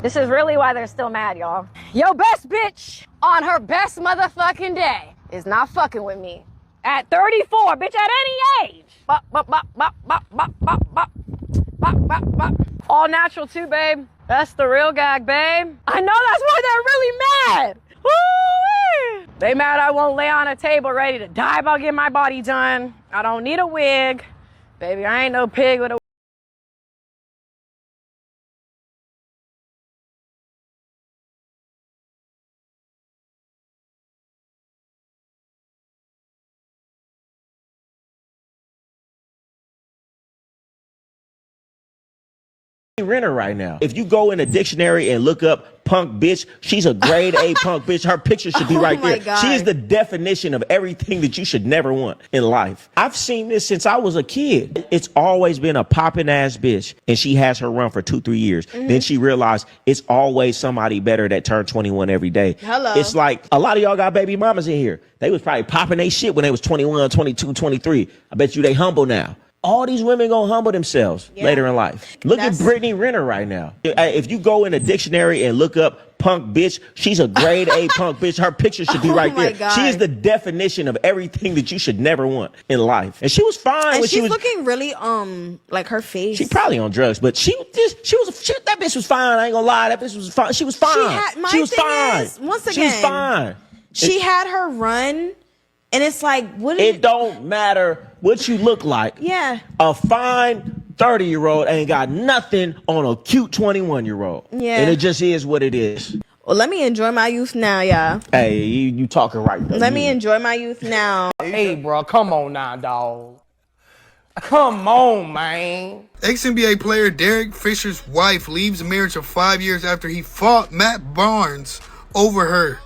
This is really why they're still mad, y'all. Your best bitch on her best motherfucking day is not fucking with me. At 34, bitch, at any age. Bop, bop, bop, bop, bop, bop, bop, bop. Bop, bop, bop. All natural too, babe. That's the real gag, babe. I know that's why they're really mad. Woo-wee. They mad I won't lay on a table ready to die about getting my body done. I don't need a wig. Baby, I ain't no pig with a Renner right now. If you go in a dictionary and look up punk bitch, she's a grade A punk bitch. Her picture should be right there. God. She is the definition of everything that you should never want in life. I've seen this since I was a kid. It's always been a popping ass bitch, and she has her run for 2-3 years. Then she realized it's always somebody better that turned 21 every day. Hello. It's like a lot of y'all got baby mamas in here. They was probably popping they shit when they was 21, 22, 23. I bet you they humble now. All these women gonna humble themselves later in life. Look at Brittany Renner right now. If you go in a dictionary and look up punk bitch, she's a grade A punk bitch. Her picture should be right there. God. She is the definition of everything that you should never want in life. And she was fine And when she's she was looking really like her face. She probably on drugs, but that bitch was fine. I ain't gonna lie, that bitch was fine. She was fine. She was fine. Once again, she was fine. She had her run, and it's like, it don't matter what you look like. Yeah. A fine 30-year-old ain't got nothing on a cute 21-year-old. Yeah. And it just is what it is. Well, let me enjoy my youth now, y'all. Hey, you talking right though. Let me enjoy my youth now. Hey, bro, come on now, dog. Come on, man. Ex-NBA player Derek Fisher's wife leaves a marriage of 5 years after he fought Matt Barnes over her.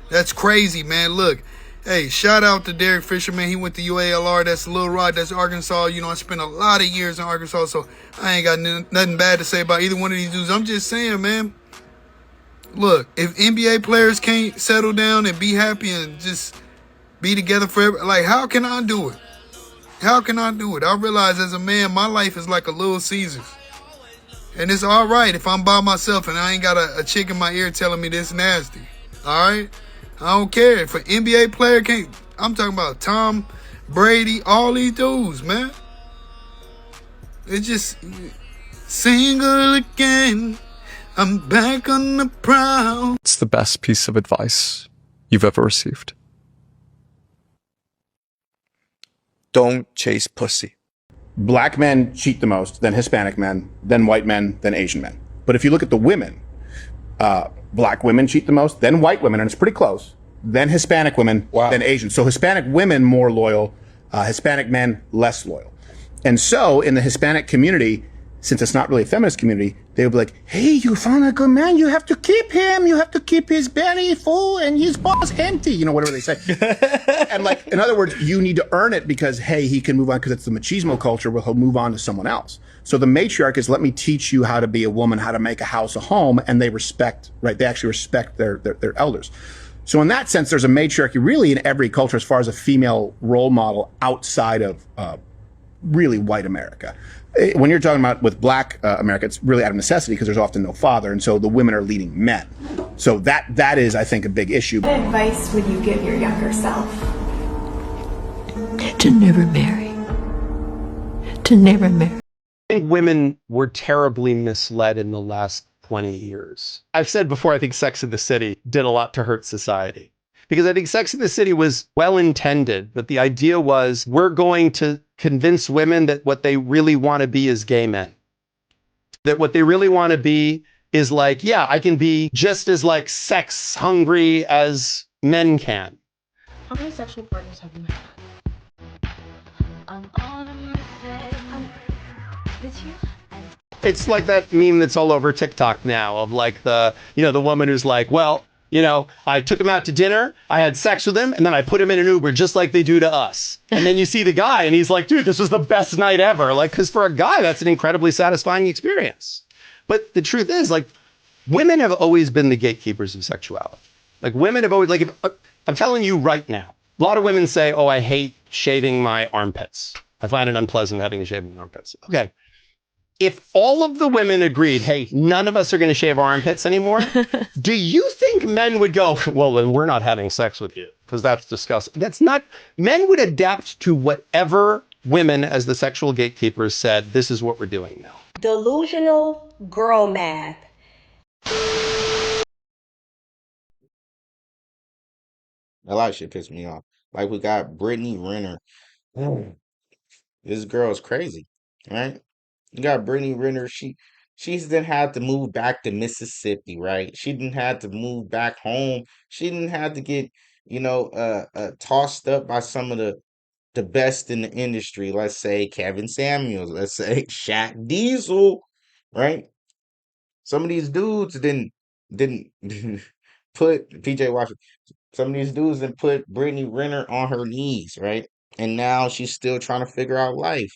That's crazy, man. Look. Hey, shout out to Derek Fisher, man. He went to UALR. That's Little Rock. That's Arkansas. You know, I spent a lot of years in Arkansas, so I ain't got nothing bad to say about either one of these dudes. I'm just saying, man. Look, if NBA players can't settle down and be happy and just be together forever, like, how can I do it? How can I do it? I realize as a man, my life is like a Little Caesars. And it's all right if I'm by myself and I ain't got a chick in my ear telling me this nasty. All right? I don't care. If an NBA player can't, I'm talking about Tom Brady, all these dudes, man. It's just single again. I'm back on the prowl. It's the best piece of advice you've ever received. Don't chase pussy. Black men cheat the most, then Hispanic men, then white men, then Asian men. But if you look at the women, black women cheat the most, then white women, and it's pretty close. Then Hispanic women, then Asian. So Hispanic women more loyal, Hispanic men less loyal. And so in the Hispanic community, since it's not really a feminist community, they would be like, hey, you found a good man, you have to keep him, you have to keep his belly full and his balls empty, you know, whatever they say. And like, in other words, you need to earn it because, hey, he can move on because it's the machismo culture where he'll move on to someone else. So the matriarch is, let me teach you how to be a woman, how to make a house a home, and they respect, right? They actually respect their elders. So in that sense, there's a matriarchy really in every culture as far as a female role model outside of really white America. When you're talking about with black America, it's really out of necessity because there's often no father, and so the women are leading men. So that is, I think, a big issue. What advice would you give your younger self? To never marry. To never marry. I think women were terribly misled in the last 20 years. I've said before, I think Sex and the City did a lot to hurt society. Because I think Sex and the City was well-intended, but the idea was we're going to convince women that what they really want to be is gay men. That what they really want to be is like, yeah, I can be just as like sex hungry as men can. How many sexual partners have you had? It's like that meme that's all over TikTok now of like the woman who's like, well, I took him out to dinner, I had sex with him, and then I put him in an Uber just like they do to us. And then you see the guy and he's like, dude, this was the best night ever. Like, because for a guy, that's an incredibly satisfying experience. But the truth is, like, women have always been the gatekeepers of sexuality. Like, women have always, like, I'm telling you right now, a lot of women say, oh, I hate shaving my armpits. I find it unpleasant having to shave my armpits. Okay. if all of the women agreed, hey, none of us are going to shave our armpits anymore, do you think men would go, well, then we're not having sex with you because that's disgusting? That's not, men would adapt to whatever women as the sexual gatekeepers said, this is what we're doing now. Delusional girl math. A lot of shit pissed me off. Like we got Brittany Renner. This girl is crazy, right? You got Brittany Renner. She's then had to move back to Mississippi, right? She didn't have to move back home. She didn't have to get, tossed up by some of the best in the industry. Let's say Kevin Samuels. Let's say Shaq Diesel, right? Some of these dudes didn't put PJ Washington. Some of these dudes didn't put Brittany Renner on her knees, right? And now she's still trying to figure out life.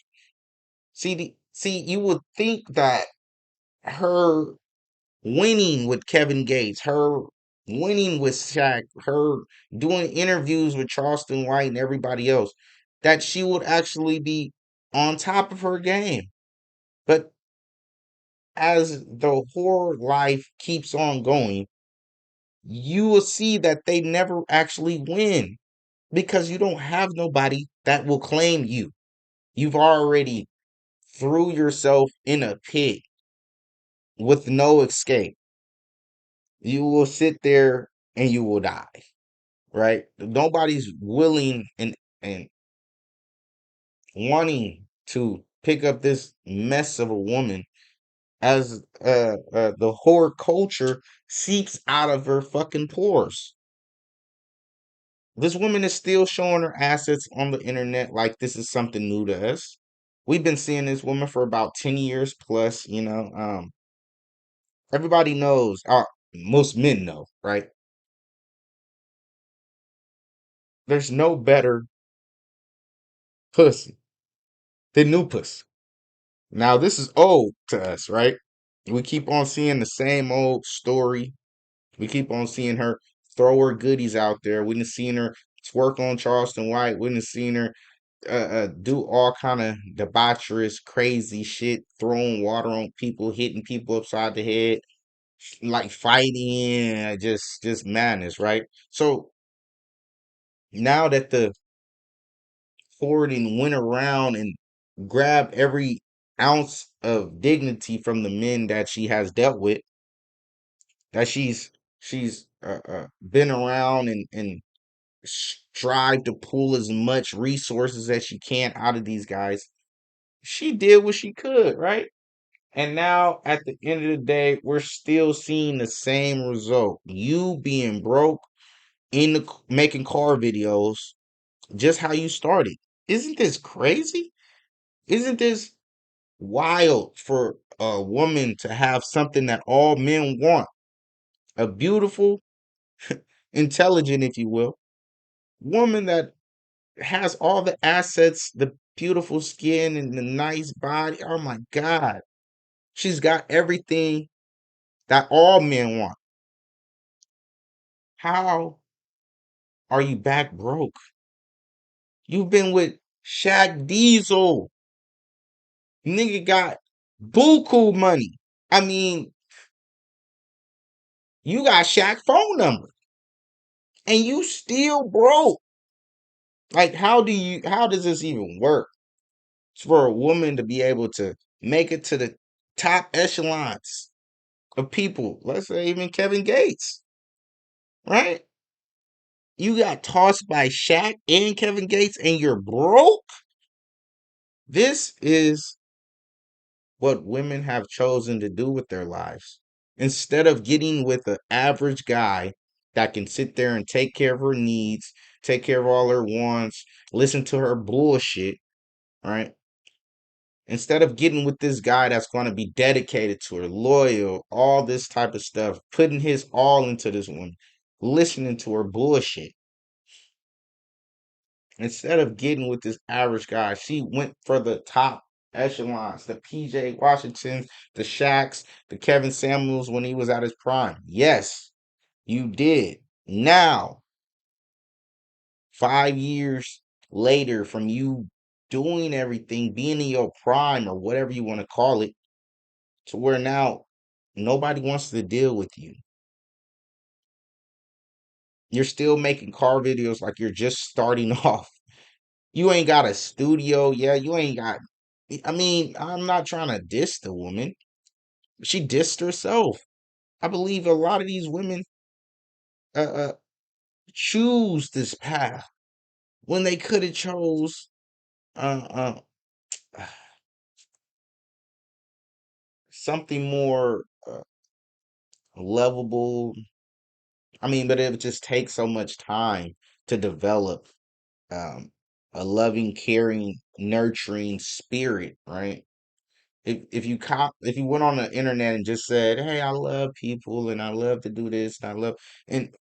See, you would think that her winning with Kevin Gates, her winning with Shaq, her doing interviews with Charleston White and everybody else, that she would actually be on top of her game. But as the horror life keeps on going, you will see that they never actually win because you don't have nobody that will claim you. You've already threw yourself in a pit with no escape. You will sit there and you will die, right? Nobody's willing and wanting to pick up this mess of a woman as the horror culture seeps out of her fucking pores. This woman is still showing her assets on the internet like this is something new to us. We've been seeing this woman for about 10 years plus, everybody knows, most men know, right? There's no better pussy than new pussy. Now, this is old to us, right? We keep on seeing the same old story. We keep on seeing her throw her goodies out there. We done seen her twerk on Charleston White. We done seen her do all kind of debaucherous, crazy shit, throwing water on people, hitting people upside the head, like fighting, just madness, right? So now that the hoarding went around and grabbed every ounce of dignity from the men that she has dealt with, that she's been around and tried to pull as much resources as she can out of these guys. She did what she could, right? And now at the end of the day, we're still seeing the same result. You being broke making car videos, just how you started. Isn't this crazy? Isn't this wild for a woman to have something that all men want? A beautiful, intelligent, if you will, woman that has all the assets, the beautiful skin and the nice body. Oh my God. She's got everything that all men want. How are you back broke? You've been with Shaq Diesel. Nigga got buku money. I mean, you got Shaq phone number and you still broke. Like, how does this even work? It's for a woman to be able to make it to the top echelons of people. Let's say even Kevin Gates, right? You got tossed by Shaq and Kevin Gates and you're broke. This is what women have chosen to do with their lives. Instead of getting with an average guy that can sit there and take care of her needs, take care of all her wants, listen to her bullshit, right? Instead of getting with this guy that's going to be dedicated to her, loyal, all this type of stuff, putting his all into this woman, listening to her bullshit. Instead of getting with this average guy, she went for the top echelons, the PJ Washingtons, the Shaqs, the Kevin Samuels when he was at his prime. Yes, you did. Now, 5 years later from you doing everything, being in your prime or whatever you want to call it, to where now nobody wants to deal with you. You're still making car videos like you're just starting off. You ain't got a studio. Yeah, you ain't got. I mean, I'm not trying to diss the woman. She dissed herself. I believe a lot of these women uh, uh choose this path when they could have chose uh something more lovable. I mean, but it would just take so much time to develop um a loving, caring, nurturing spirit, right? If you went on the internet and just said, "Hey, I love people and I love to do this and I love," and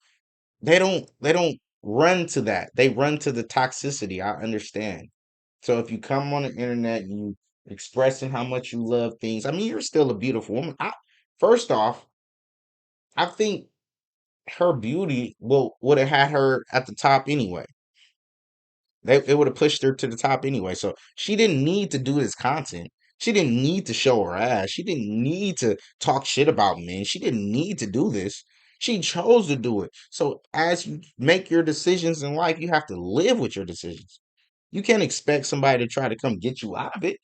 they don't run to that. They run to the toxicity. I understand. So if you come on the internet and you expressing how much you love things, I mean, you're still a beautiful woman. First off, I think her beauty would have had her at the top anyway. It would have pushed her to the top anyway. So she didn't need to do this content. She didn't need to show her ass. She didn't need to talk shit about men. She didn't need to do this. She chose to do it. So as you make your decisions in life, you have to live with your decisions. You can't expect somebody to try to come get you out of it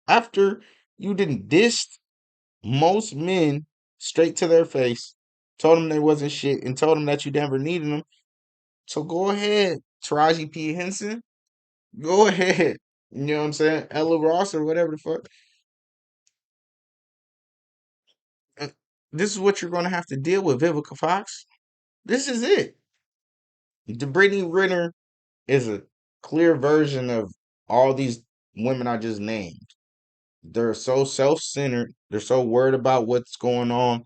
after you didn't dissed most men straight to their face, told them they wasn't shit, and told them that you never needed them. So go ahead, Taraji P. Henson. Go ahead. You know what I'm saying? Ella Ross or whatever the fuck. Uh, This is what you're going to have to deal with, Vivica Fox. This is it. The Brittany Renner is a clear version of all these women I just named. They're so self-centered. They're so worried about what's going on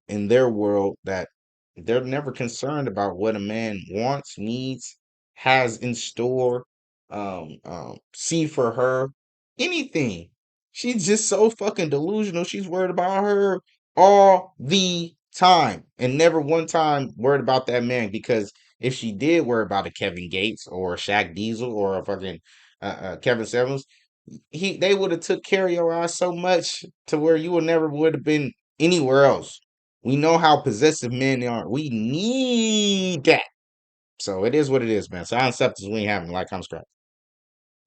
in their world that they're never concerned about what a man wants, needs, has in store, see for her, anything. She's just so fucking delusional. She's worried about her all the time and never one time worried about that man, because if she did worry about a Kevin Gates or a Shaq Diesel or a fucking Kevin Sevens, they would have took care of your ass so much to where you would never would have been anywhere else. We know how possessive men are. We need that. So it is what it is, man. Silent acceptance, we ain't having like I'm scratch.